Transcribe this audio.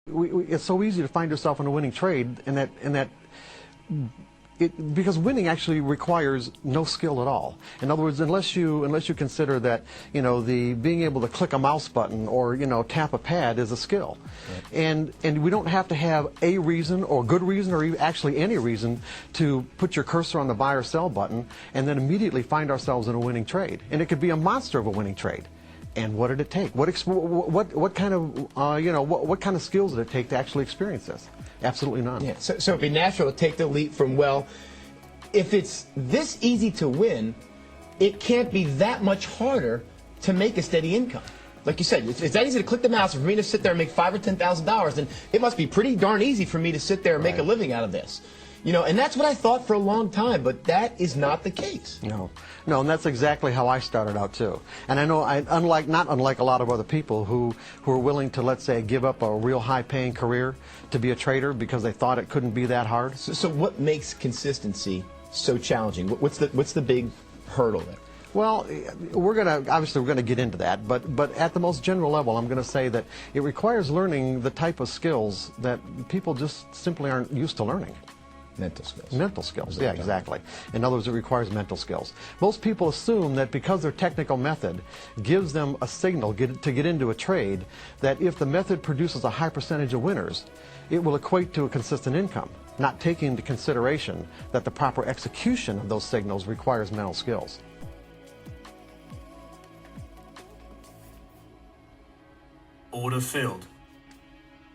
It's so easy to find yourself in a winning trade, because winning actually requires no skill at all. In other words, unless you consider that the being able to click a mouse button or tap a pad is a skill, right. and we don't have to have a reason or good reason or even actually any reason to put your cursor on the buy or sell button and then immediately find ourselves in a winning trade. And it could be a monster of a winning trade. And what did it take? What kind of skills did it take to actually experience this? Absolutely none. Yeah. So it'd be natural to take the leap from, well, if it's this easy to win, it can't be that much harder to make a steady income. Like you said, it's that easy to click the mouse. For me to sit there and make $5,000 or $10,000, then it must be pretty darn easy for me to sit there and make a living out of this. And that's what I thought for a long time, but that is not the case. No, and that's exactly how I started out too. And I know, not unlike a lot of other people who are willing to, let's say, give up a real high-paying career to be a trader because they thought it couldn't be that hard. So what makes consistency so challenging? What's the big hurdle there? Well, we're gonna get into that, but at the most general level, I'm going to say that it requires learning the type of skills that people just simply aren't used to learning. Mental skills. Mental skills, yeah, exactly. In other words, it requires mental skills. Most people assume that because their technical method gives them a signal to get into a trade, that if the method produces a high percentage of winners, it will equate to a consistent income, not taking into consideration that the proper execution of those signals requires mental skills. Order filled.